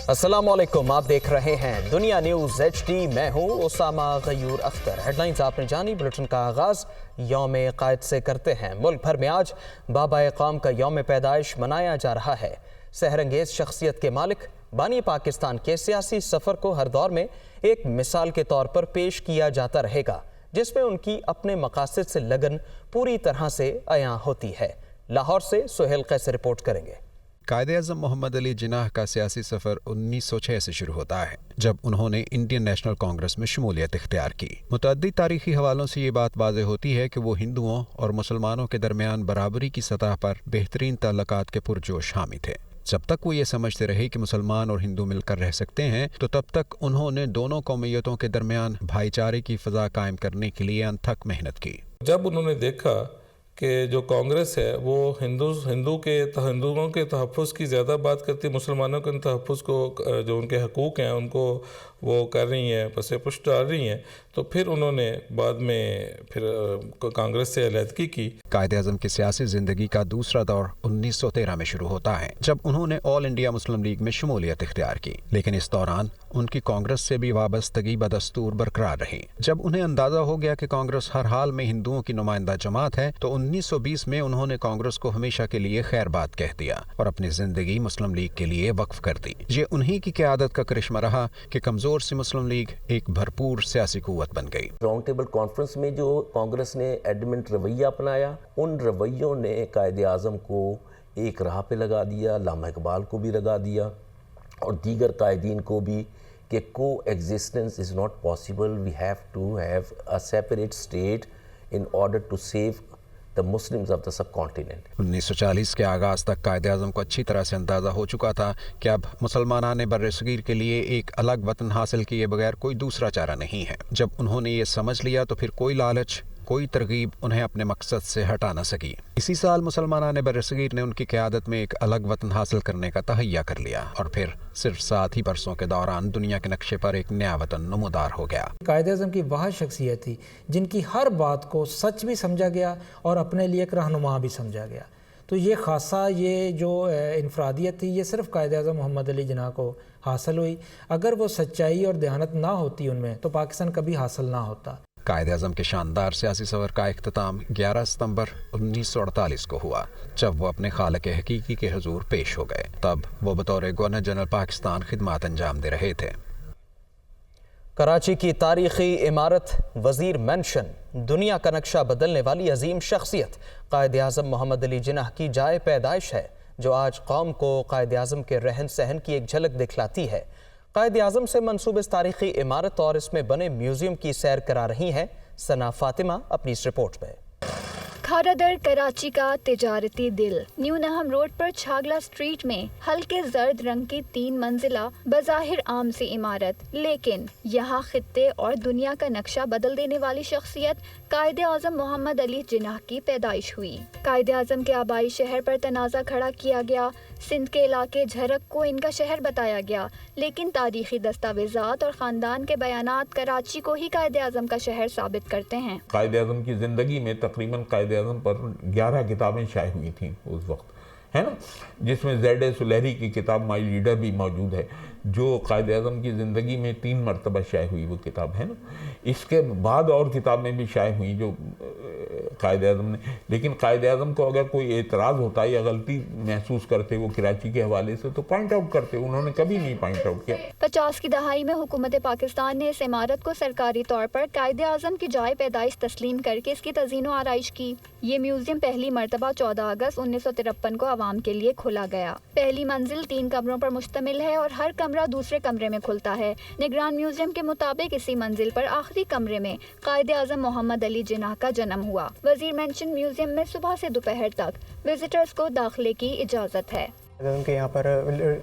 السلام علیکم، آپ دیکھ رہے ہیں دنیا نیوز HD، میں ہوں اسامہ غیور اختر۔ ہیڈ لائنز آپ نے جانی، بلٹن کا آغاز یوم قائد سے کرتے ہیں۔ ملک بھر میں آج بابا قوم کا یوم پیدائش منایا جا رہا ہے۔ سحر انگیز شخصیت کے مالک بانی پاکستان کے سیاسی سفر کو ہر دور میں ایک مثال کے طور پر پیش کیا جاتا رہے گا، جس میں ان کی اپنے مقاصد سے لگن پوری طرح سے عیاں ہوتی ہے۔ لاہور سے سہیل قیس رپورٹ کریں گے۔ قائد اعظم محمد علی جناح کا سیاسی سفر 1906 سے شروع ہوتا ہے، جب انہوں نے انڈین نیشنل کانگریس میں شمولیت اختیار کی۔ متعدد تاریخی حوالوں سے یہ بات واضح ہوتی ہے کہ وہ ہندوؤں اور مسلمانوں کے درمیان برابری کی سطح پر بہترین تعلقات کے پرجوش حامی تھے۔ جب تک وہ یہ سمجھتے رہے کہ مسلمان اور ہندو مل کر رہ سکتے ہیں، تو تب تک انہوں نے دونوں قومیتوں کے درمیان بھائی چارے کی فضا قائم کرنے کے لیے انتھک محنت کی۔ جب انہوں نے دیکھا کہ جو کانگریس ہے وہ ہندوؤں کے تحفظ کی زیادہ بات کرتی، مسلمانوں کے تحفظ کو، جو ان کے حقوق ہیں ان کو وہ کر رہی ہیں، پس پشت ڈال رہی ہیں، تو پھر انہوں نے بعد میں پھر کانگریس سے علیحدگی کی۔ قائد اعظم کی سیاسی زندگی کا دوسرا دور 1913 میں شروع ہوتا ہے، جب انہوں نے آل انڈیا مسلم لیگ میں شمولیت اختیار کی، لیکن اس دوران ان کی کانگریس سے بھی وابستگی بدستور برقرار رہی۔ جب انہیں اندازہ ہو گیا کہ کانگریس ہر حال میں ہندوؤں کی نمائندہ جماعت ہے، تو 1920 میں انہوں نے کانگریس کو ہمیشہ کے لیے خیر بات کہہ دیا اور اپنی زندگی مسلم لیگ کے لیے وقف کر دی۔ یہ انہی کی قیادت کا کرشمہ رہا کہ کمزور سی مسلم لیگ ایک بھرپور سیاسی قوت بن گئی۔ راؤنڈ ٹیبل کانفرنس میں جو کانگریس نے ایڈمنٹ رویہ اپنایا، ان رویوں نے قائد اعظم کو ایک راہ پہ لگا دیا، علامہ اقبال کو بھی لگا دیا اور دیگر قائدین کو بھی، کہ کو existence is not possible, we have to have a separate state in order to save the Muslims of the subcontinent۔ 1940 کے آغاز تک قائد اعظم کو اچھی طرح سے اندازہ ہو چکا تھا کہ اب مسلمانان بر صغیر کے لیے ایک الگ وطن حاصل کیے بغیر کوئی دوسرا چارہ نہیں ہے۔ جب انہوں نے یہ سمجھ لیا تو پھر کوئی لالچ، کوئی ترغیب انہیں اپنے مقصد سے ہٹا نہ سکی۔ اسی سال مسلمانان بر صغیر نے ان کی قیادت میں ایک الگ وطن حاصل کرنے کا تہیہ کر لیا، اور پھر صرف 7 ہی برسوں کے دوران دنیا کے نقشے پر ایک نیا وطن نمودار ہو گیا۔ قائد اعظم کی وہ شخصیت تھی جن کی ہر بات کو سچ بھی سمجھا گیا اور اپنے لیے ایک رہنما بھی سمجھا گیا۔ تو یہ خاصہ، یہ جو انفرادیت تھی، یہ صرف قائد اعظم محمد علی جناح کو حاصل ہوئی۔ اگر وہ سچائی اور دیانت نہ ہوتی ان میں، تو پاکستان کبھی حاصل نہ ہوتا۔ قائد اعظم کے شاندار سیاسی سفر کا اختتام 11 ستمبر 1948 کو ہوا، جب وہ اپنے خالق حقیقی کے حضور پیش ہو گئے۔ تب وہ بطور گورنر جنرل پاکستان خدمات انجام دے رہے تھے۔ کراچی کی تاریخی عمارت وزیر مینشن، دنیا کا نقشہ بدلنے والی عظیم شخصیت قائد اعظم محمد علی جناح کی جائے پیدائش ہے، جو آج قوم کو قائد اعظم کے رہن سہن کی ایک جھلک دکھلاتی ہے۔ قائد اعظم سے منسوب اس تاریخی عمارت اور اس میں بنے میوزیم کی سیر کرا رہی ہیں ثنا فاطمہ اپنی اس رپورٹ میں۔ کھارا در کراچی کا تجارتی دل، نیو نہم روڈ پر چھاگلا سٹریٹ میں ہلکے زرد رنگ کی 3 منزلہ بظاہر عام سی عمارت، لیکن یہاں خطے اور دنیا کا نقشہ بدل دینے والی شخصیت قائد اعظم محمد علی جناح کی پیدائش ہوئی۔ قائد اعظم کے آبائی شہر پر تنازع کھڑا کیا گیا۔ سندھ کے علاقے جھرک کو ان کا شہر بتایا گیا، لیکن تاریخی دستاویزات اور خاندان کے بیانات کراچی کو ہی قائد اعظم کا شہر ثابت کرتے ہیں۔ قائد اعظم کی زندگی میں تقریباً قائد اعظم پر 11 کتابیں شائع ہوئی تھیں اس وقت، ہے نا، جس میں زید سلیری کی کتاب مائی لیڈر بھی موجود ہے، جو قائد اعظم کی زندگی میں 3 مرتبہ شائع ہوئی وہ کتاب، ہے نا۔ اس کے بعد اور کتابیں بھی شائع ہوئیں جو قائد اعظم نے، لیکن قائد اعظم کو اگر کوئی اعتراض ہوتا یا غلطی محسوس کرتے وہ کراچی کے حوالے سے، تو پوائنٹ آؤٹ کرتے، انہوں نے کبھی نہیں پوائنٹ آؤٹ کیا۔ 50 کی دہائی میں حکومت پاکستان نے اس عمارت کو سرکاری طور پر قائد اعظم کی جائے پیدائش تسلیم کر کے اس کی تزئین و آرائش کی۔ یہ میوزیم پہلی مرتبہ 14 اگست 1953 کو عوام کے لیے کھولا گیا۔ پہلی منزل 3 کمروں پر مشتمل ہے اور ہر کمرہ دوسرے کمرے میں کھلتا ہے۔ نگران میوزیم کے مطابق اسی منزل پر آخری کمرے میں قائد اعظم محمد علی جناح کا جنم ہوا۔ وزیر مینشن میوزیم میں صبح سے دوپہر تک وزٹرز کو داخلے کی اجازت ہے۔ ان کے یہاں پر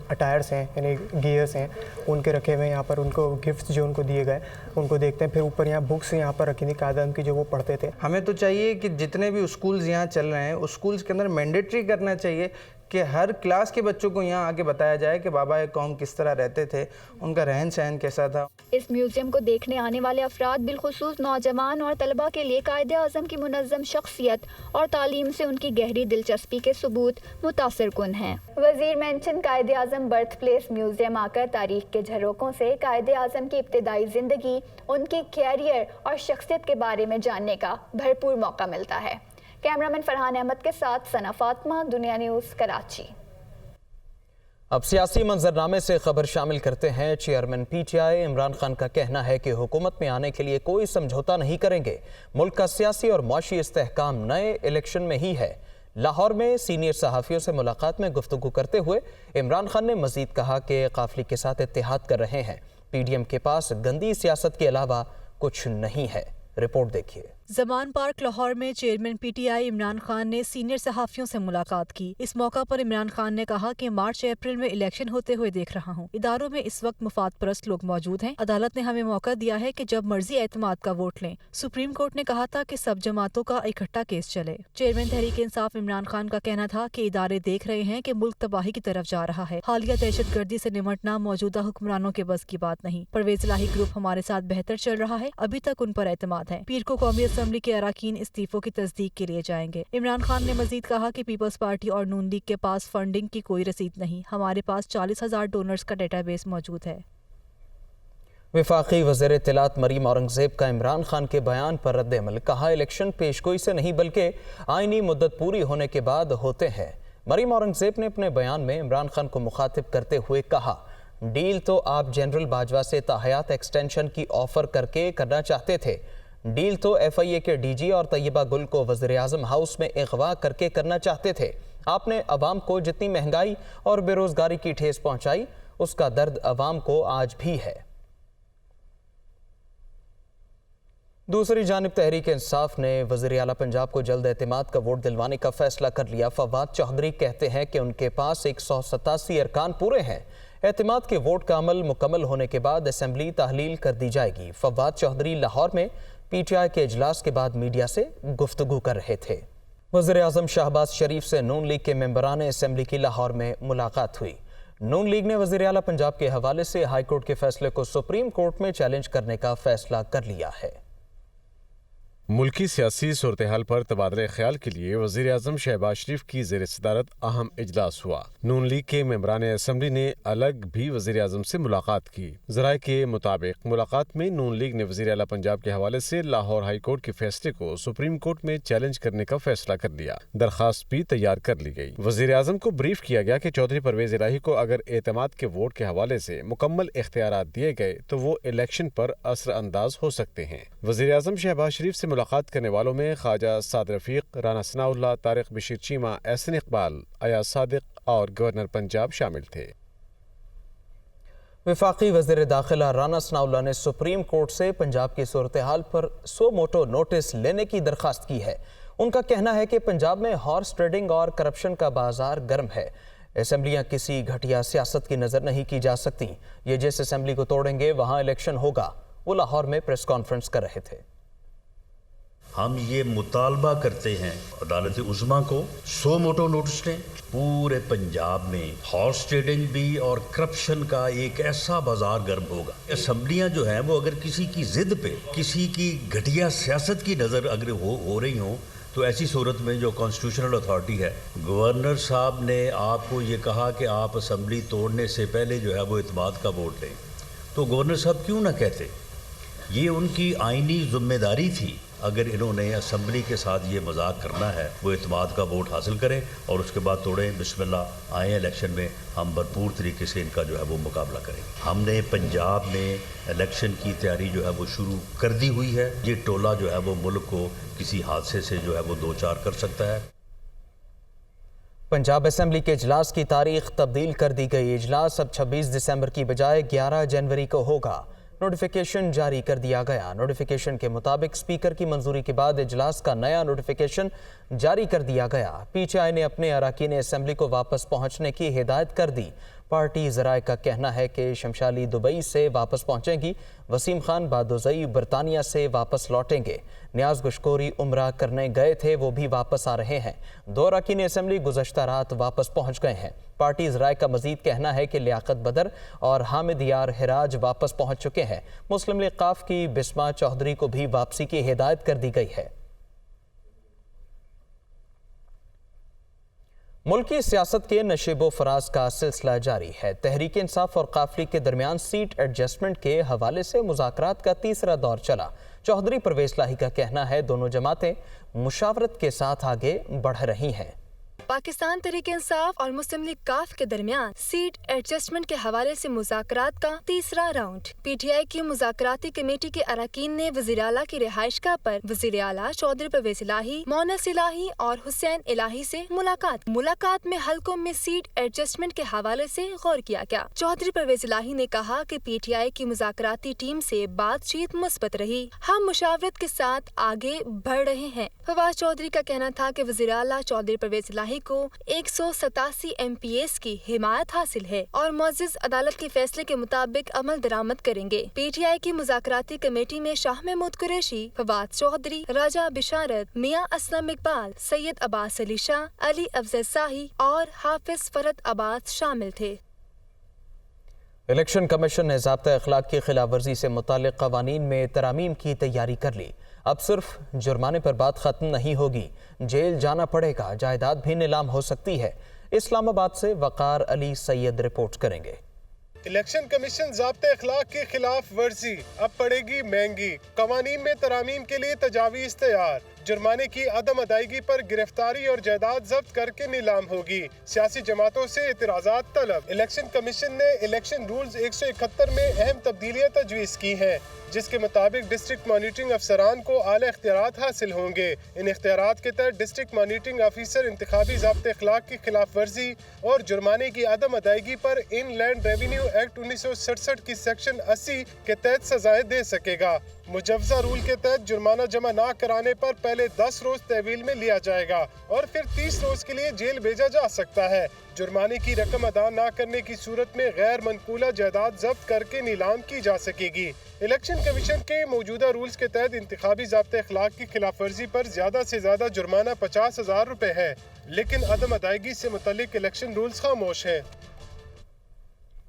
اٹائرس ہیں، یعنی گیئرس ہیں، ان کے رکھے ہوئے، یہاں پر ان کو گفٹس جو ان کو دیے گئے ان کو دیکھتے ہیں۔ پھر اوپر یہاں بکس یہاں پر رکھی تھیں قائد اعظم کی، جو وہ پڑھتے تھے۔ ہمیں تو چاہیے کہ جتنے بھی اسکولز یہاں چل رہے ہیں، اسکولز کے اندر مینڈیٹری کرنا چاہیے کہ ہر کلاس کے بچوں کو یہاں آکے بتایا جائے کہ بابا قوم کس طرح رہتے تھے، ان کا رہن سہن کیسا تھا۔ اس میوزیم کو دیکھنے آنے والے افراد بالخصوص نوجوان اور طلباء کے لیے قائد اعظم کی منظم شخصیت اور تعلیم سے ان کی گہری دلچسپی کے ثبوت متاثر کن ہیں۔ وزیر mention Quaid Azam birth place museum آ کر تاریخ کے جھروکوں سے قائد اعظم کی ابتدائی زندگی، ان کی کیریئر اور شخصیت کے بارے میں جاننے کا بھرپور موقع ملتا ہے۔ کیمرامین فرحان احمد کے ساتھ ثنا فاطمہ، دنیا نیوز، کراچی۔ اب سیاسی منظرنامے سے خبر شامل کرتے ہیں۔ Chairman P T I Imran Khan کا کہنا ہے کہ حکومت میں آنے کے لیے کوئی سمجھوتا نہیں کریں گے، ملک کا سیاسی اور معاشی استحکام نئے الیکشن میں ہی ہے۔ لاہور میں سینئر صحافیوں سے ملاقات میں گفتگو کرتے ہوئے عمران خان نے مزید کہا کہ قافلے کے ساتھ اتحاد کر رہے ہیں، پی ڈی ایم کے پاس گندی سیاست کے علاوہ کچھ نہیں ہے۔ رپورٹ دیکھیے۔ زمان پارک لاہور میں chairman P T I Imran Khan نے سینئر صحافیوں سے ملاقات کی۔ اس موقع پر عمران خان نے کہا کہ مارچ اپریل میں الیکشن ہوتے ہوئے دیکھ رہا ہوں، اداروں میں اس وقت مفاد پرست لوگ موجود ہیں، عدالت نے ہمیں موقع دیا ہے کہ جب مرضی اعتماد کا ووٹ لیں۔ سپریم کورٹ نے کہا تھا کہ سب جماعتوں کا اکٹھا کیس چلے۔ چیئرمین تحریک انصاف عمران خان کا کہنا تھا کہ ادارے دیکھ رہے ہیں کہ ملک تباہی کی طرف جا رہا ہے، حالیہ دہشت گردی سے نمٹنا موجودہ حکمرانوں کے بس کی بات نہیں۔ پرویز الہی گروپ ہمارے ساتھ بہتر چل رہا ہے، ابھی تک ان پر اعتماد ہے۔ پیر کو قومی اسمبلی کے اراکین استعفوں کی تصدیق کے لیے جائیں گے۔ عمران خان نے مزید کہا کہ پیپلز پارٹی اور نون لیگ کے پاس فنڈنگ کی کوئی رسید نہیں، ہمارے پاس 40,000 ڈونرز کا ڈیٹا بیس موجود ہے۔ وفاقی وزیر اطلاعات مریم اورنگزیب کا عمران خان کے بیان پر رد عمل، کہا الیکشن پیش گوئی سے نہیں بلکہ آئینی مدت پوری ہونے کے بعد ہوتے ہیں۔ مریم اورنگزیب نے اپنے بیان میں عمران خان کو مخاطب کرتے ہوئے کہا، ڈیل تو آپ جنرل باجوہ سے تاحیات ایکسٹینشن کی آفر کر کے کرنا چاہتے تھے، ڈیل تو ایف آئی اے کے ڈی جی اور طیبہ گل کو وزیر اعظم ہاؤس میں اغوا کر کے کرنا چاہتے تھے۔ آپ نے عوام کو جتنی مہنگائی اور بے روزگاری کی ٹھیس پہنچائی، اس کا درد عوام کو آج بھی ہے۔ دوسری جانب تحریک انصاف نے وزیر اعلیٰ پنجاب کو جلد اعتماد کا ووٹ دلوانے کا فیصلہ کر لیا۔ فواد چوہدری کہتے ہیں کہ ان کے پاس 187 ارکان پورے ہیں۔ اعتماد کے ووٹ کا عمل مکمل ہونے کے بعد اسمبلی تحلیل کر دی جائے گی۔ فواد چوہدری لاہور میں پی ٹی آئی کے اجلاس کے بعد میڈیا سے گفتگو کر رہے تھے۔ وزیر اعظم شہباز شریف سے نون لیگ کے ممبران اسمبلی کی لاہور میں ملاقات ہوئی۔ نون لیگ نے وزیر اعلیٰ پنجاب کے حوالے سے ہائی کورٹ کے فیصلے کو سپریم کورٹ میں چیلنج کرنے کا فیصلہ کر لیا ہے۔ ملکی سیاسی صورتحال پر تبادلہ خیال کے لیے وزیر اعظم شہباز شریف کی زیر صدارت اہم اجلاس ہوا۔ نون لیگ کے ممبران اسمبلی نے الگ بھی وزیر اعظم سے ملاقات کی۔ ذرائع کے مطابق ملاقات میں نون لیگ نے وزیر اعلیٰ پنجاب کے حوالے سے لاہور ہائی کورٹ کے فیصلے کو سپریم کورٹ میں چیلنج کرنے کا فیصلہ کر لیا۔ درخواست بھی تیار کر لی گئی۔ وزیر اعظم کو بریف کیا گیا کہ چودھری پرویز الہی کو اگر اعتماد کے ووٹ کے حوالے سے مکمل اختیارات دیے گئے تو وہ الیکشن پر اثر انداز ہو سکتے ہیں۔ وزیر اعظم شہباز شریف سے ملاقات کرنے والوں میں خواجہ سعد رفیق، رانا ثناء اللہ، طارق بشیر چیمہ، احسن اقبال، ایاز صادق اور گورنر پنجاب شامل تھے۔ وفاقی وزیر داخلہ رانا ثناء اللہ نے سپریم کورٹ سے پنجاب کی صورتحال پر سو موٹو نوٹس لینے کی درخواست کی ہے۔ ان کا کہنا ہے کہ پنجاب میں ہارس ٹریڈنگ اور کرپشن کا بازار گرم ہے۔ اسمبلیاں کسی گھٹیا سیاست کی نظر نہیں کی جا سکتی۔ یہ جس اسمبلی کو توڑیں گے وہاں الیکشن ہوگا۔ وہ لاہور میں پریس کانفرنس کر رہے تھے۔ ہم یہ مطالبہ کرتے ہیں عدالت عظمیٰ کو 100 موٹو نوٹس دیں، پورے پنجاب میں ہارس ٹریڈنگ بھی اور کرپشن کا ایک ایسا بازار گرم ہوگا۔ اسمبلیاں جو ہیں وہ اگر کسی کی ضد پہ، کسی کی گھٹیا سیاست کی نظر اگر ہو رہی ہوں تو ایسی صورت میں جو کانسٹیٹیوشنل اتھارٹی ہے، گورنر صاحب نے آپ کو یہ کہا کہ آپ اسمبلی توڑنے سے پہلے جو ہے وہ اعتماد کا ووٹ لیں، تو گورنر صاحب کیوں نہ کہتے؟ یہ ان کی آئینی ذمہ داری تھی۔ اگر انہوں نے اسمبلی کے ساتھ یہ مذاق کرنا ہے، وہ اعتماد کا ووٹ حاصل کریں اور اس کے بعد توڑیں، بسم اللہ آئیں الیکشن میں، ہم بھرپور طریقے سے ان کا جو ہے وہ مقابلہ کریں۔ ہم نے پنجاب میں الیکشن کی تیاری جو ہے وہ شروع کر دی ہوئی ہے۔ یہ ٹولہ جو ہے وہ ملک کو کسی حادثے سے جو ہے وہ دوچار کر سکتا ہے۔ پنجاب اسمبلی کے اجلاس کی تاریخ تبدیل کر دی گئی۔ اجلاس اب 26 دسمبر کی بجائے 11 جنوری کو ہوگا۔ نوٹیفیکیشن جاری کر دیا گیا۔ نوٹیفیکیشن کے مطابق اسپیکر کی منظوری کے بعد اجلاس کا نیا نوٹیفیکیشن جاری کر دیا گیا۔ پی ٹی آئی نے اپنے اراکین اسمبلی کو واپس پہنچنے کی ہدایت کر دی۔ पार्टी ज़राए का कहना है कि शमशाली दुबई से वापस पहुंचेंगी। वसीम खान बादोज़ई बरतानिया से वापस लौटेंगे। नियाज गुशकोरी उम्रा करने गए थे, वो भी वापस आ रहे हैं। 2 अरकान असम्बली गुज़श्ता रात वापस पहुंच गए हैं। पार्टी ज़राए का मज़ीद कहना है कि लियाकत बदर और हामिद यार हिराज वापस पहुंच चुके हैं। मुस्लिम लीग क़ाफ की बिस्मा चौधरी को भी वापसी की हिदायत कर दी गई है। मुल्की सियासत के नशेबो फराज का सिलसिला जारी है। तहरीक इंसाफ और काफली के दरमियान सीट एडजस्टमेंट के हवाले से मुज़ाकरात का तीसरा दौर चला। चौधरी परवेज़ लाही का कहना है दोनों जमातें मुशावरत के साथ आगे बढ़ रही हैं। पाकिस्तान तहरीक इंसाफ और मुस्लिम लीग काफ के दरमियान सीट एडजस्टमेंट के हवाले से मुज़ाकरात का तीसरा राउंड। पीटीआई की मुज़ाकराती कमेटी के अरकान ने वज़ीर आला की रिहाइशगाह पर वज़ीर आला चौधरी परवेज़ इलाही, मोनस इलाही और हुसैन इलाही से मुलाकात में हलकों में सीट एडजस्टमेंट के हवाले से गौर किया गया। चौधरी परवेज़ इलाही ने कहा कि पीटीआई की मुज़ाकराती टीम से बातचीत मुस्बत रही, हम मुशावरत के साथ आगे बढ़ रहे हैं। फवाद चौधरी का कहना था कि वज़ीर आला चौधरी परवेज़ इलाही को 187 MPS की हिमायत हासिल है और मुअज़्ज़ज़ अदालत के फैसले के मुताबिक अमल दरामद करेंगे। पीटीआई की मुज़ाकराती कमेटी में शाह महमूद कुरैशी, फवाद चौधरी, राजा बिशारत, मियां असलम इकबाल, सैयद अब्बास अली शाह, अली अफजल शाही और हाफिज फरद अब्बास शामिल थे। इलेक्शन कमीशन ने ज़ाब्ता अखलाक की खिलाफ वर्जी से मुताल्लिक़ क़वानीन में तरामीम की तैयारी कर ली। अब सिर्फ जुर्माने पर बात ख़त्म नहीं होगी, जेल जाना पड़ेगा, जायदाद भी नीलाम हो सकती है। इस्लामाबाद से वक़ार अली सैयद रिपोर्ट करेंगे। इलेक्शन कमीशन ज़ाब्ते अखलाक की खिलाफ वर्जी अब पड़ेगी महंगी। कवानीन में तरामीम के लिए तजावीज़ तैयार। जुर्माने की अदम अदायगी पर गिरफ्तारी और जायदाद जब्त करके नीलाम होगी। सियासी जमातों से एतराज़ात तलब। इलेक्शन कमीशन ने इलेक्शन रूल्स 171 में अहम तब्दीलियाँ तजवीज़ की हैं, जिसके मुताबिक डिस्ट्रिक्ट मॉनिटरिंग अफसरान को आला इख्तियारात हासिल होंगे। इन इख्तियारात के तहत डिस्ट्रिक्ट मॉनिटरिंग ऑफिसर इंतखाबी ज़ाब्ते अखलाक की खिलाफ वर्जी और जुर्माने की अदम अदायगी पर इनलैंड रेवेन्यू एक्ट 1967 की सेक्शन 80 के तहत सजाएं दे सकेगा। मुजव्वज़ा रूल के तहत जुर्माना जमा ना कराने पर पहले 10 रोज तहवील में लिया जाएगा और फिर 30 रोज के लिए जेल भेजा जा सकता है। जुर्माने की रकम अदा ना करने की सूरत में गैर मनकूला जायदाद जब्त करके नीलाम की जा सकेगी। इलेक्शन कमीशन के मौजूदा रूल्स के तहत इंतखाबी ज़ाब्ते अखलाक की खिलाफ वर्जी पर ज्यादा से ज्यादा जुर्माना 50,000 रुपए है, लेकिन अदम अदायगी से मुतल्लिक इलेक्शन रूल्स खामोश है।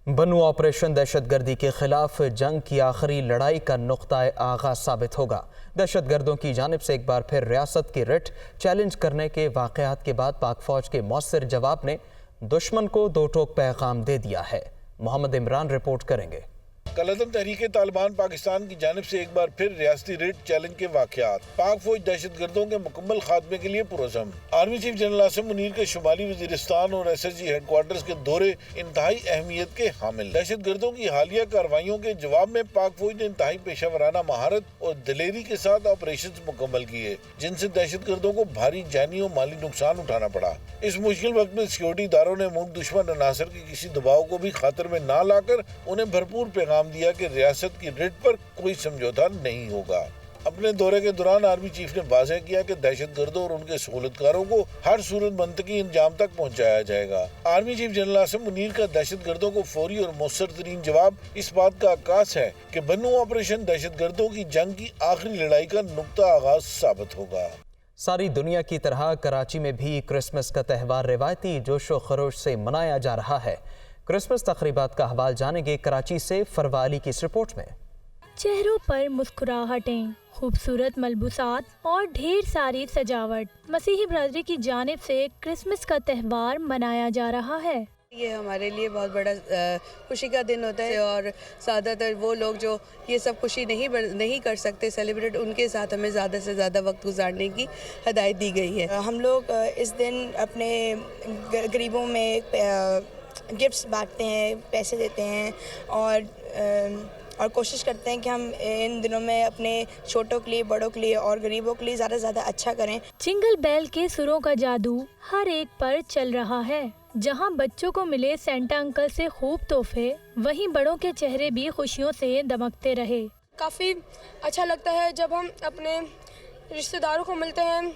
बनू ऑपरेशन दहशतगर्दी के खिलाफ जंग की आखिरी लड़ाई का नुक्ता आगाज साबित होगा। दहशतगर्दों की जानिब से एक बार फिर रियासत की रिट चैलेंज करने के वाक़यात के बाद पाक फौज के मौसर जवाब ने दुश्मन को दो टोक पैगाम दे दिया है। मोहम्मद इमरान रिपोर्ट करेंगे। कलअदम तहरीक तालिबान पाकिस्तान की जानिब से एक बार फिर रियासती रेड चैलेंज के वाक़यात। पाक फौज दहशतगर्दों के मुकम्मल खात्मे के लिए पुरज़म। Army chief general Asim Munir के शुमाली वज़ीरिस्तान और SSG हेडक्वार्टर्स के दौरे इंतहाई अहमियत के हामिल। दहशतगर्दों की हालिया कार्रवाइयों के जवाब में पाक फौज ने इंतहाई पेशावराना महारत और दिलेरी के साथ ऑपरेशन मुकम्मल किए, जिनसे दहशतगर्दों को भारी जानी और माली नुकसान उठाना पड़ा। इस मुश्किल वक्त में सिक्योरिटी इदारों ने मुल्क दुश्मन अनासर के किसी दबाव को भी खातर में ना लाकर उन्हें भरपूर पैगाम दिया कि रियासत की रिट पर कोई समझौता नहीं होगा। अपने दौरे के दौरान आर्मी चीफ ने वाज़ेह किया कि दहशतगर्दों और उनके सहूलतकारों को हर सूरत मंतकी इंजाम तक पहुंचाया जाएगा। Army chief general Asim Munir का दहशतगर्दों को फौरी और मौसर तरीन जवाब इस बात का आकाश है कि बनू ऑपरेशन दहशतगर्दों की जंग की आखिरी लड़ाई का नुक्ता आगाज साबित होगा। सारी दुनिया की तरह कराची में भी क्रिसमस का त्यौहार रिवायती जोश व खरोश से मनाया जा रहा है। क्रिसमस तकरीबात का हवाल जानेंगे कराची से फरवा अली की इस रिपोर्ट में। चेहरों पर मुस्कुराहटें, खूबसूरत मलबूसात और ढेर सारी सजावट। मसीही बरादरी की जानिब से क्रिसमस का त्यौहार मनाया जा रहा है। ये हमारे लिए बहुत बड़ा खुशी का दिन होता है और ज़्यादातर वो लोग जो ये सब खुशी नहीं कर सकते सेलिब्रेट, उनके साथ हमें ज़्यादा से ज़्यादा वक्त गुजारने की हिदायत दी गई है। हम लोग इस दिन अपने गरीबों में गिफ्ट्स बांटते हैं, पैसे देते हैं और कोशिश करते हैं कि हम इन दिनों में अपने छोटों के लिए, बड़ों के लिए और गरीबों के लिए ज़्यादा से ज़्यादा अच्छा करें। जिंगल बेल के सुरों का जादू हर एक पर चल रहा है। जहां बच्चों को मिले सेंटा अंकल से खूब तोहफे, वहीं बड़ों के चेहरे भी खुशियों से दमकते रहे। काफ़ी अच्छा लगता है जब हम अपने रिश्तेदारों को मिलते हैं,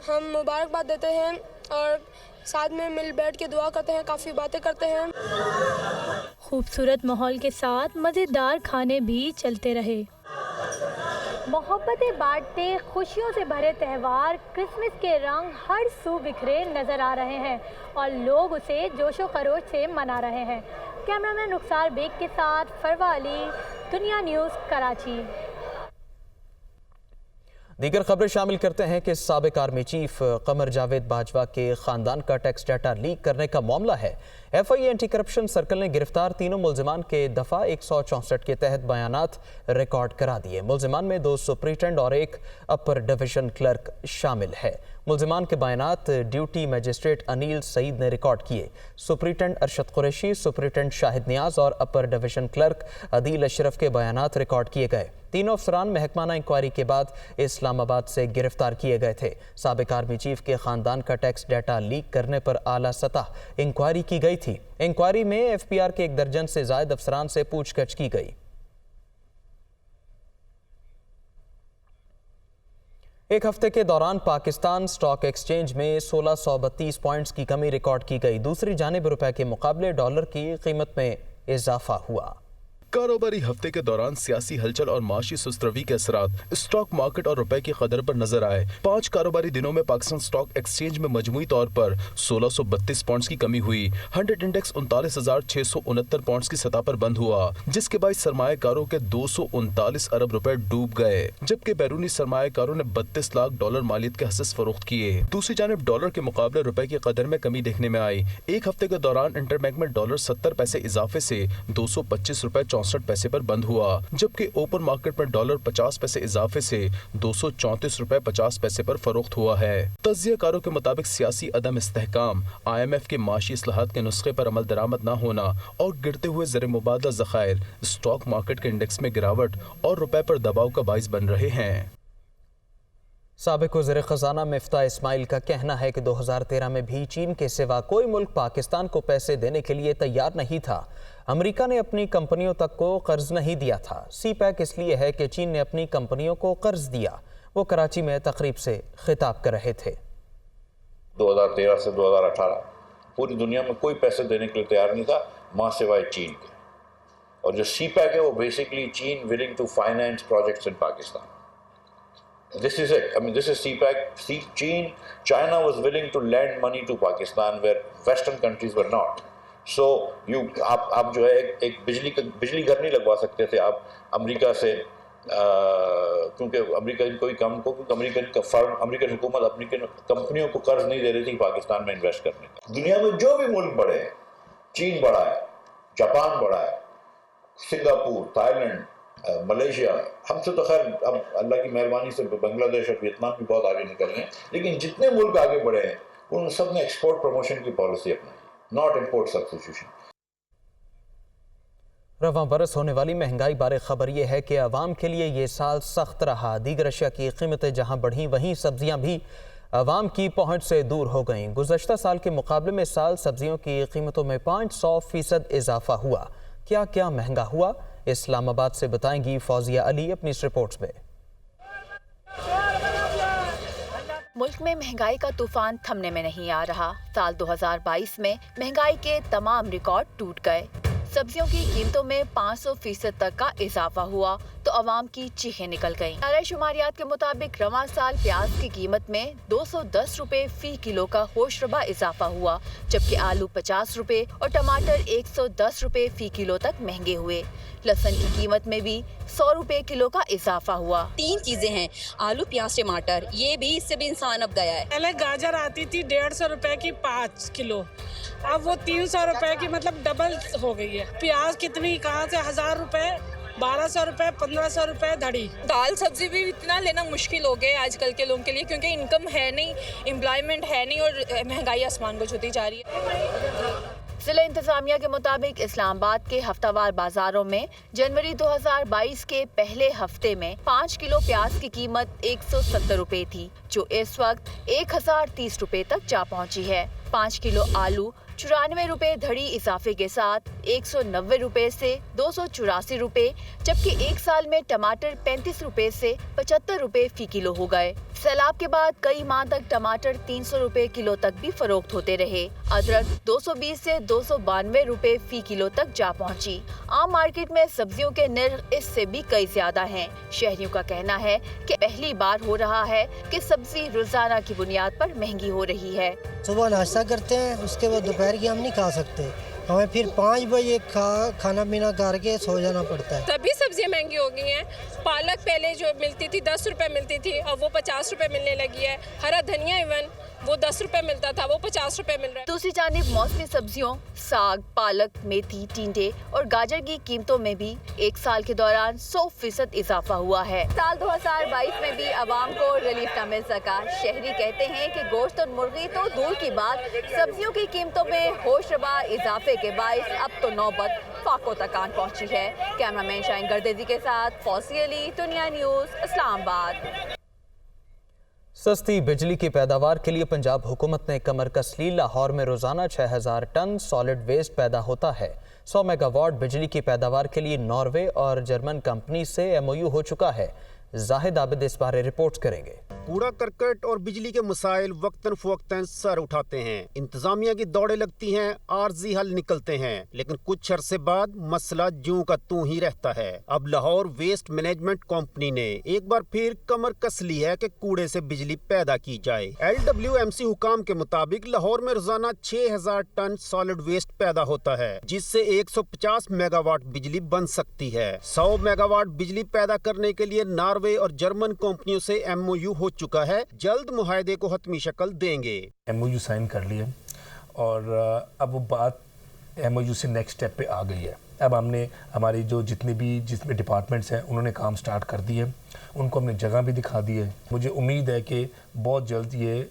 हम मुबारकबाद देते हैं और साथ में मिल बैठ के दुआ करते हैं, काफ़ी बातें करते हैं। खूबसूरत माहौल के साथ मज़ेदार खाने भी चलते रहे। मोहब्बतें बांटते खुशियों से भरे त्यौहार क्रिसमस के रंग हर सू बिखरे नज़र आ रहे हैं और लोग उसे जोशो खरोश से मना रहे हैं। कैमरामैन रुखसार बेग के साथ फरवा अली, दुनिया न्यूज़, कराची। दीगर खबरें शामिल करते हैं कि साबिक आर्मी चीफ कमर जावेद बाजवा के ख़ानदान का टैक्स डाटा लीक करने का मामला है। FIA एंटी करप्शन सर्कल ने गिरफ्तार तीनों मुल्जिमान के दफ़ा 164 के तहत बयानात रिकॉर्ड करा दिए। मुल्जिमान में 2 सुपरिटेंडेंट और 1 अपर डिवीज़न क्लर्क शामिल है। मुल्जिमान के बयानात ड्यूटी मजिस्ट्रेट अनिल सईद ने रिकॉर्ड किए। सुपरिटेंडेंट अरशद कुरैशी, सुपरिटेंडेंट शाहिद नियाज और अपर डिवीज़न क्लर्क अदील अशरफ के बयानात रिकॉर्ड किए गए। तीनों अफसरान महकमाना इंक्वायरी के बाद इस्लामाबाद से गिरफ्तार किए गए थे। साबिक आर्मी चीफ के ख़ानदान का टैक्स डाटा लीक करने पर आला सतह इंक्वायरी की गई थी। इंक्वायरी में FPR के 1 दर्जन से ज़ायद अफसरान से पूछताछ की गई। एक हफ्ते के दौरान पाकिस्तान स्टॉक एक्सचेंज में 1632 पॉइंट्स की कमी रिकॉर्ड की गई। दूसरी जानिब रुपए के मुकाबले डॉलर की कीमत में इजाफा हुआ। कारोबारी हफ्ते के दौरान सियासी हलचल और माशी सुस्तरवी के असरात स्टॉक मार्केट और रुपए की कदर पर नजर आए। 5 कारोबारी दिनों में पाकिस्तान स्टॉक एक्सचेंज में मजमूई तौर पर 1632 पॉइंट्स की कमी हुई। 100 इंडेक्स 39,669 पॉइंट्स की सतह पर बंद हुआ, जिसके बाद सरमायाकारों के 239 अरब रुपए डूब गए, जबकि बैरूनी सरमायाकारों ने 32 लाख डॉलर मालियत के हस्से फरोख्त किए। दूसरी जानिब डॉलर के मुकाबले रुपए की कदर में कमी देखने में आई। एक हफ्ते के दौरान इंटरबैंक में डॉलर 70 पैसे इजाफे से 225 रुपए 64 पैसे पर बंद हुआ, जबकि ओपन मार्केट में डॉलर 50 पैसे इजाफे से 234 रुपए 50 पैसे पर फरोख्त हुआ है। तज्जियाकारों के मुताबिक सियासी अदम इस्तेहकाम, IMF के माशी इस्लाहात के नुस्खे पर अमल दरामद न होना और गिरते हुए ज़र मुबादला ज़खायर स्टॉक मार्केट के इंडेक्स में गिरावट और रुपए पर दबाव का बाइस बन रहे हैं। साबिक वज़ीर ख़ज़ाना मिफ्ता इस्माइल का कहना है कि 2013 में भी चीन के सिवा कोई मुल्क पाकिस्तान को पैसे देने के लिए तैयार नहीं था। अमेरिका ने अपनी कंपनियों तक को कर्ज नहीं दिया था। CPEC इसलिए है कि चीन ने अपनी कंपनियों को कर्ज दिया। वो कराची में तकरीब से खिताब कर रहे थे। 2013 से 2018 पूरी दुनिया में कोई पैसे देने के लिए तैयार नहीं था, मां सिवाय चीन के। और जो CPEC है वो बेसिकली चीन willing to finance projects in Pakistan. This is it. I mean, this is CPEC. China was willing to lend money to Pakistan where Western countries were not. So आप जो है एक बिजली घर नहीं लगवा सकते थे आप अमेरिका से, क्योंकि अमेरिका कोई काम को अमेरिकन हुकूमत अपनी कंपनियों को कर्ज नहीं दे रही थी पाकिस्तान में इन्वेस्ट करने का। दुनिया में जो भी मुल्क बड़े हैं, चीन बड़ा है, जापान बड़ा है, सिंगापुर, थाईलैंड, मलेशिया, हमसे तो खैर अब अल्लाह की मेहरबानी से बांग्लादेश और वियतनाम भी बहुत आगे निकल रहे हैं, लेकिन जितने मुल्क आगे बढ़े हैं उन सब ने एक्सपोर्ट प्रमोशन की पॉलिसी अपनाई, नॉट इम्पोर्ट सब्स्टिट्यूशन। रवां बरस होने वाली महंगाई बारे खबर यह है कि आवाम के लिए ये साल सख्त रहा। दीगर अशिया की कीमतें जहां बढ़ीं वहीं सब्जियां भी आवाम की पहुंच से दूर हो गईं। गुज़श्ता साल के मुकाबले में साल सब्जियों की कीमतों में 500% इजाफा हुआ। क्या क्या महंगा हुआ, इस्लामाबाद से बताएंगी फौजिया अली अपनी इस रिपोर्ट में। मुल्क में महंगाई का तूफान थमने में नहीं आ रहा। साल 2022 में महंगाई के तमाम रिकॉर्ड टूट गए। सब्जियों की कीमतों में 500% तक का इजाफा हुआ तो आवाम की चीखें निकल गईं। ताज़ा शुमारियात के मुताबिक रवां साल प्याज की कीमत में 210 रुपए फी किलो का होशरबा इजाफा हुआ, जबकि आलू 50 रुपए और टमाटर 110 रुपए फी किलो तक महंगे हुए। लहसुन की कीमत में भी 100 रुपए किलो का इजाफा हुआ। 3 चीजें हैं, आलू, प्याज, टमाटर, ये भी इससे भी इंसान अब गया है। पहले गाजर आती थी 150 रुपए की 5 किलो, अब वो 300 रुपए की, मतलब डबल हो गई है। प्याज कितनी, कहाँ से 1000 रुपए, 1200 रुपए, 1500 रुपए धड़ी। दाल सब्जी भी इतना लेना मुश्किल हो गया आजकल के लोगों के लिए, क्योंकि इनकम है नहीं, एम्प्लॉयमेंट है नहीं और महंगाई आसमान को छूती जा रही है। जिला इंतजामिया के मुताबिक इस्लामाबाद के हफ्तावार बाजारों में जनवरी 2022 के पहले हफ्ते में 5 किलो प्याज की कीमत 170 रुपए थी, जो इस वक्त 1030 रुपए तक जा पहुंची है। 5 किलो आलू 94 रुपए धड़ी इजाफे के साथ 190 रुपए से 284 रुपए, जबकि एक साल में टमाटर 35 रुपए से 75 रुपए फी किलो हो गए। सैलाब के बाद कई माह तक टमाटर 300 रुपए किलो तक भी फरोख्त होते रहे। अदरक 220 से 292 रुपए फी किलो तक जा पहुंची। आम मार्केट में सब्जियों के निर्ख इससे भी कई ज्यादा हैं। शहरियों का कहना है कि पहली बार हो रहा है कि सब्जी रोजाना की बुनियाद पर महंगी हो रही है। सुबह नाश्ता करते हैं, उसके बाद दोपहर की हम नहीं खा सकते, हमें फिर 5 बजे खाना पीना करके सो जाना पड़ता है। तभी सब्जियां महंगी हो गई हैं। पालक पहले जो मिलती थी 10 रुपए मिलती थी, अब वो 50 रुपए मिलने लगी है। हरा धनिया इवन वो 10 रुपए मिलता था, वो 50 रुपए मिल रहा है। दूसरी जानिब मौसमी सब्जियों साग, पालक, मेथी, टिंडे और गाजर की कीमतों में भी एक साल के दौरान 100% इजाफा हुआ है। साल 2022 में भी आवाम को रिलीफ न मिल सका। शहरी कहते हैं कि गोश्त और मुर्गी तो दूर की बात, सब्जियों की कीमतों में होशरबा इजाफे के बाइस अब तो नौबत फाकों तक आन पहुंची है। कैमरामैन शाहीन गर्देजी के साथ फौसी अली, दुनिया न्यूज़, इस्लामाबाद। सस्ती बिजली की पैदावार के लिए पंजाब हुकूमत ने कमर कस ली। लाहौर में रोजाना 6000 टन सॉलिड वेस्ट पैदा होता है। 100 मेगावाट बिजली की पैदावार के लिए नॉर्वे और जर्मन कंपनी से MOU हो चुका है। जाहिद आबिद इस बारे रिपोर्ट करेंगे। कूड़ा करकट और बिजली के मसाइल वक्तन फवक्तन सर उठाते हैं। इंतजामिया की दौड़े लगती हैं, आर्जी हल निकलते हैं, लेकिन कुछ अरसे बाद मसला ज्यों का त्यों ही रहता है। अब लाहौर वेस्ट मैनेजमेंट कंपनी ने एक बार फिर कमर कस ली है कि कूड़े से बिजली पैदा की जाए। LWMC हुकाम के मुताबिक लाहौर में रोजाना 6000 टन सॉलिड वेस्ट पैदा होता है, जिससे 150 मेगावाट बिजली बन सकती है। 100 मेगावाट बिजली पैदा करने के लिए नॉर्वे और जर्मन कंपनियों से MOU हो चुका है। जल्द मुआहदे को हतमी शक्ल देंगे। MOU साइन कर लिए और अब वो बात MOU से नेक्स्ट स्टेप पे आ गई है। अब हमने हमारी जो जितने डिपार्टमेंट्स हैं उन्होंने काम स्टार्ट कर दिए, उनको हमने जगह भी दिखा दी है। मुझे उम्मीद है कि बहुत जल्द ये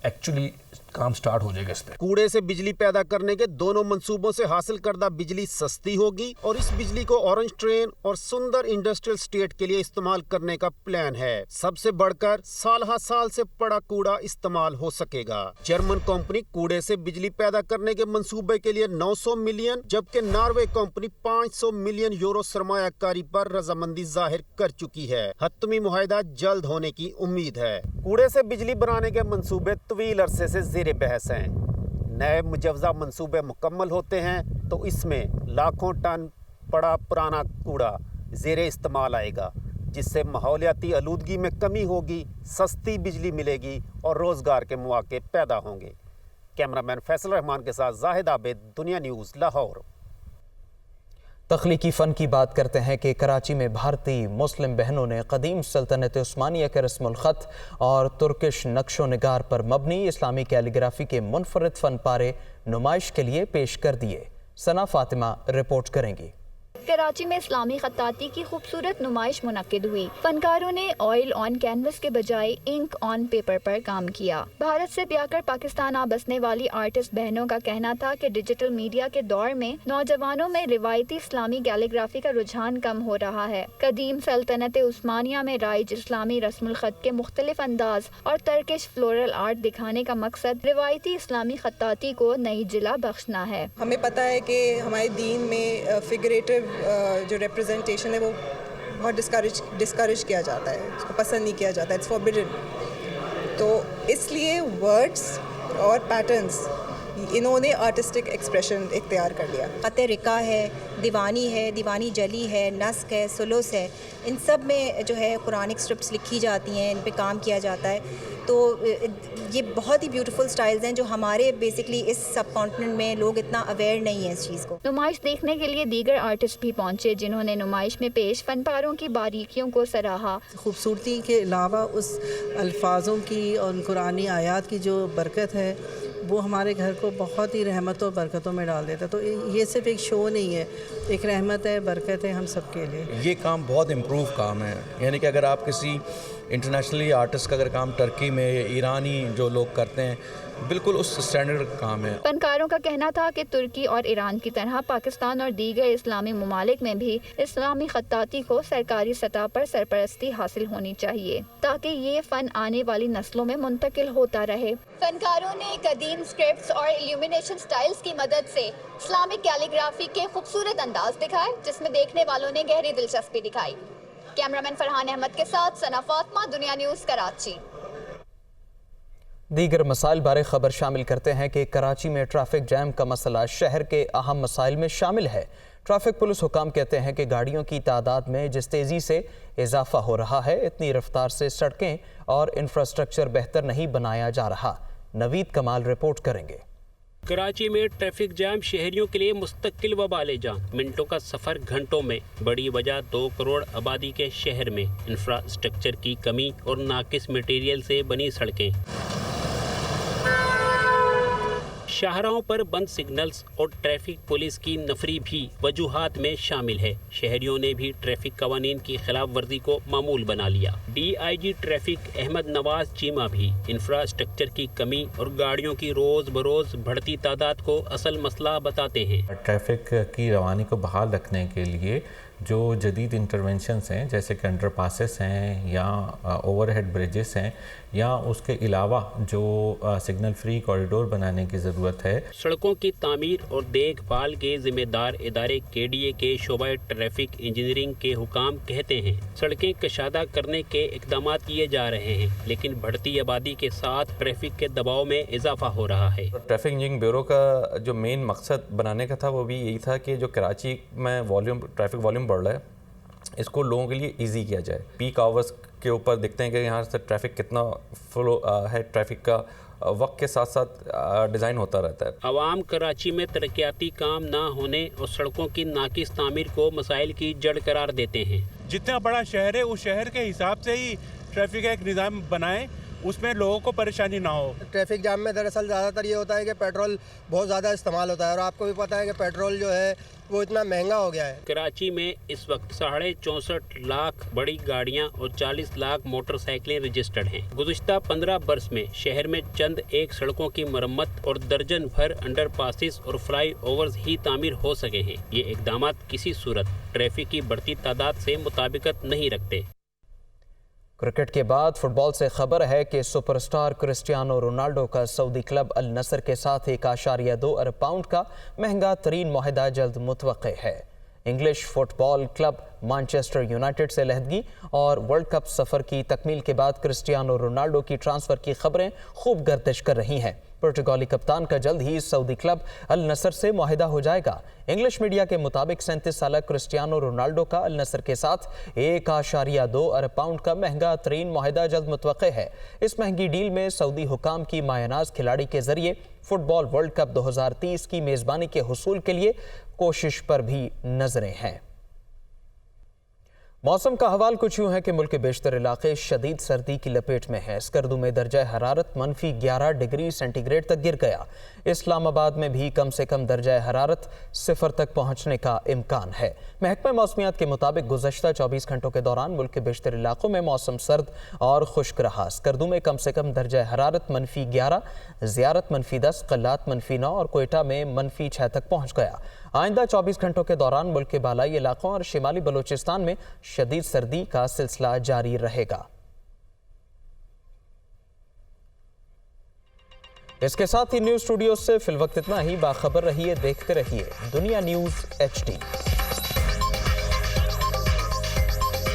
एक्चुअली काम स्टार्ट हो जाएगा इस पे। कूड़े से बिजली पैदा करने के दोनों मंसूबों से हासिल करदा बिजली सस्ती होगी और इस बिजली को ऑरेंज ट्रेन और सुंदर इंडस्ट्रियल स्टेट के लिए इस्तेमाल करने का प्लान है। सबसे बढ़कर साल से पड़ा कूड़ा इस्तेमाल हो सकेगा। जर्मन कंपनी कूड़े से बिजली पैदा करने के मंसूबे के लिए 900 मिलियन, जबकि नॉर्वे कंपनी 500 मिलियन यूरो सरमायाकारी पर रजामंदी जाहिर कर चुकी है। हतमी मुआहदा जल्द होने की उम्मीद है। कूड़े से बिजली बनाने के मंसूबे तवील अरसे से ज़ेरे बहस हैं। नए मुजव्जा मंसूबे मुकम्मल होते हैं तो इसमें लाखों टन पड़ा पुराना कूड़ा ज़ेरे इस्तेमाल आएगा, जिससे माहौलियाती आलूदगी में कमी होगी, सस्ती बिजली मिलेगी और रोज़गार के मौके पैदा होंगे। कैमरामैन फैसल रहमान के साथ जाहिद आबिद, दुनिया न्यूज़, लाहौर। तख्लीकी फ़न की बात करते हैं कि कराची में भारतीय मुस्लिम बहनों ने कदीम सल्तनत उस्मानिया के रस्मुल ख़त और तुर्किश नक्शो निगार पर मबनी इस्लामी कैलीग्राफी के मुनफरद फ़न पारे नुमाइश के लिए पेश कर दिए। सना फातिमा रिपोर्ट करेंगी। कराची में इस्लामी खत्ताती की खूबसूरत नुमाइश मुनक्किद हुई। फनकारों ने ऑयल ऑन कैनवस के बजाय इंक ऑन पेपर पर काम किया। भारत से ब्याह कर पाकिस्तान आ बसने वाली आर्टिस्ट बहनों का कहना था कि डिजिटल मीडिया के दौर में नौजवानों में रिवायती इस्लामी कैलीग्राफी का रुझान कम हो रहा है। कदीम सल्तनत उस्मानिया में राइज इस्लामी रस्मुल खत के मुख्तलिफ अंदाज और टर्किश फ्लोरल आर्ट दिखाने का मकसद रिवायती इस्लामी खत्ताती को नई जिला बख्शना है। हमें पता है कि हमारे दीन में फिगरेटिव जो रिप्रेजेंटेशन है वो बहुत डिस्करेज किया जाता है, उसको पसंद नहीं किया जाता, इट्स फॉरबिडन। तो इसलिए वर्ड्स और पैटर्न्स इन्होंने आर्टिस्टिक एक्सप्रेशन इख्तियार कर लिया। ख़त रिका है, दीवानी जली है, नस्क है, सुलुस है, इन सब में जो है कुरानिक स्क्रिप्ट्स लिखी जाती हैं, इन पे काम किया जाता है। तो ये बहुत ही ब्यूटीफुल स्टाइल्स हैं जो हमारे बेसिकली इस सब कॉन्टिनेंट में लोग इतना अवेयर नहीं है इस चीज़ को। नुमाइश देखने के लिए दीगर आर्टिस्ट भी पहुंचे, जिन्होंने नुमाइश में पेश फनपारों की बारीकियों को सराहा। खूबसूरती के अलावा उस अल्फाजों की और कुरानी आयात की जो बरकत है वो हमारे घर को बहुत ही रहमत और बरकतों में डाल देता है। तो ये सिर्फ एक शो नहीं है, एक रहमत है, बरकत है हम सब के लिए। ये काम बहुत इम्प्रूव काम है, यानी कि अगर आप किसी इंटरनेशनली आर्टिस्ट का अगर काम टर्की में या ईरानी जो लोग करते हैं, बिल्कुल उस स्टैंडर्ड काम है। फनकारों का कहना था कि तुर्की और ईरान की तरह पाकिस्तान और दीगर इस्लामी ममालिक में भी इस्लामी खत्ताती को सरकारी सतह पर सरपरस्ती हासिल होनी चाहिए, ताकि ये फ़न आने वाली नस्लों में मुंतकिल होता रहे। फनकारों ने कदीम स्क्रिप्ट्स और इल्यूमिनेशन स्टाइल्स की मदद से इस्लामिक कैलीग्राफी के खूबसूरत अंदाज दिखाए, जिसमें देखने वालों ने गहरी दिलचस्पी दिखाई। कैमरामैन फरहान अहमद के साथ सना फातिमा, दुनिया न्यूज़, कराची। دیگر مسائل بارے خبر شامل کرتے ہیں کہ کراچی میں ٹریفک جام کا مسئلہ شہر کے اہم مسائل میں شامل ہے۔ ٹریفک پولیس حکام کہتے ہیں کہ گاڑیوں کی تعداد میں جس تیزی سے اضافہ ہو رہا ہے، اتنی رفتار سے سڑکیں اور انفراسٹرکچر بہتر نہیں بنایا جا رہا۔ نوید کمال رپورٹ کریں گے۔ کراچی میں ٹریفک جام شہریوں کے لیے مستقل وبال جان، منٹوں کا سفر گھنٹوں میں۔ بڑی وجہ 2 کروڑ آبادی کے شہر میں انفراسٹرکچر کی کمی اور ناقص مٹیریل سے بنی سڑکیں۔ شاہراہوں پر بند سگنلز اور ٹریفک پولیس کی نفری بھی وجوہات میں شامل ہے۔ شہریوں نے بھی ٹریفک قوانین کی خلاف ورزی کو معمول بنا لیا۔ D I G traffic Ahmad Nawaz Cheema بھی انفراسٹرکچر کی کمی اور گاڑیوں کی روز بروز بڑھتی تعداد کو اصل مسئلہ بتاتے ہیں۔ ٹریفک کی روانی کو بحال رکھنے کے لیے جو جدید انٹرونشنز ہیں، جیسے کہ انڈر پاسز ہیں یا اوور ہیڈ بریجز ہیں، یا اس کے علاوہ جو سگنل فری کوریڈور بنانے کی ضرورت ہے۔ سڑکوں کی تعمیر اور دیکھ بھال کے ذمہ دار ادارے KDA کے شعبہ ٹریفک انجینئرنگ کے حکام کہتے ہیں سڑکیں کشادہ کرنے کے اقدامات کیے جا رہے ہیں، لیکن بڑھتی آبادی کے ساتھ ٹریفک کے دباؤ میں اضافہ ہو رہا ہے۔ ٹریفک انجینئرنگ بیورو کا جو مین مقصد بنانے کا تھا وہ بھی یہی تھا کہ جو کراچی میں ٹریفک والیوم بڑھ رہا ہے، اس کو لوگوں کے لیے ایزی کیا جائے۔ پیک آورز کے اوپر دیکھتے ہیں کہ یہاں سے ٹریفک کتنا فلو ہے، ٹریفک کا وقت کے ساتھ ساتھ ڈیزائن ہوتا رہتا ہے۔ عوام کراچی میں ترقیاتی کام نہ ہونے اور سڑکوں کی ناقص تعمیر کو مسائل کی جڑ قرار دیتے ہیں۔ جتنا بڑا شہر ہے اس شہر کے حساب سے ہی ٹریفک کا ایک نظام بنائیں، اس میں لوگوں کو پریشانی نہ ہو۔ ٹریفک جام میں دراصل زیادہ تر یہ ہوتا ہے کہ پیٹرول بہت زیادہ استعمال ہوتا ہے، اور آپ کو بھی پتہ ہے کہ پیٹرول جو ہے وہ اتنا مہنگا ہو گیا ہے۔ کراچی میں اس وقت 64.5 لاکھ بڑی گاڑیاں اور 40 لاکھ موٹر سائیکلیں رجسٹرڈ ہیں۔ گزشتہ 15 برس میں شہر میں چند ایک سڑکوں کی مرمت اور درجن بھر انڈر پاسز اور فلائی اوورز ہی تعمیر ہو سکے ہیں۔ یہ اقدامات کسی صورت ٹریفک کی بڑھتی تعداد سے مطابقت نہیں رکھتے۔ کرکٹ کے بعد فٹ بال سے خبر ہے کہ سپر سٹار کرسٹیانو رونالڈو کا سعودی کلب النصر کے ساتھ 1.2 ارب پاؤنڈ کا مہنگا ترین معاہدہ جلد متوقع ہے۔ انگلش فٹ بال کلب مانچسٹر یونائٹڈ سے علیحدگی اور ورلڈ کپ سفر کی تکمیل کے بعد کرسٹیانو رونالڈو کی ٹرانسفر کی خبریں خوب گردش کر رہی ہیں۔ پرتگالی کپتان کا جلد ہی سعودی کلب النصر سے معاہدہ ہو جائے گا۔ انگلش میڈیا کے مطابق 37 سالہ کرسٹیانو رونالڈو کا النصر کے ساتھ 1.2 ارب پاؤنڈ کا مہنگا ترین معاہدہ جلد متوقع ہے۔ اس مہنگی ڈیل میں سعودی حکام کی مایہ ناز کھلاڑی کے ذریعے فٹ بال ورلڈ کپ 2030 کی میزبانی کے حصول کے لیے کوشش پر بھی نظریں ہیں۔ موسم کا حوال کچھ یوں ہے کہ ملک کے بیشتر علاقے شدید سردی کی لپیٹ میں ہیں۔ اسکردو میں درجہ حرارت -11 ڈگری سینٹی گریڈ تک گر گیا۔ اسلام آباد میں بھی کم سے کم درجہ حرارت 0 تک پہنچنے کا امکان ہے۔ محکمہ موسمیات کے مطابق گزشتہ 24 گھنٹوں کے دوران ملک کے بیشتر علاقوں میں موسم سرد اور خشک رہا۔ اسکردو میں کم سے کم درجہ حرارت -11، زیارت -10، قلات -9 اور کوئٹہ میں -6 تک پہنچ گیا۔ آئندہ 24 گھنٹوں کے دوران ملک کے بالائی علاقوں اور شمالی بلوچستان میں شدید سردی کا سلسلہ جاری رہے گا۔ اس کے ساتھ ہی نیوز اسٹوڈیو سے فی الوقت اتنا ہی۔ باخبر رہیے، دیکھتے رہیے دنیا نیوز HD۔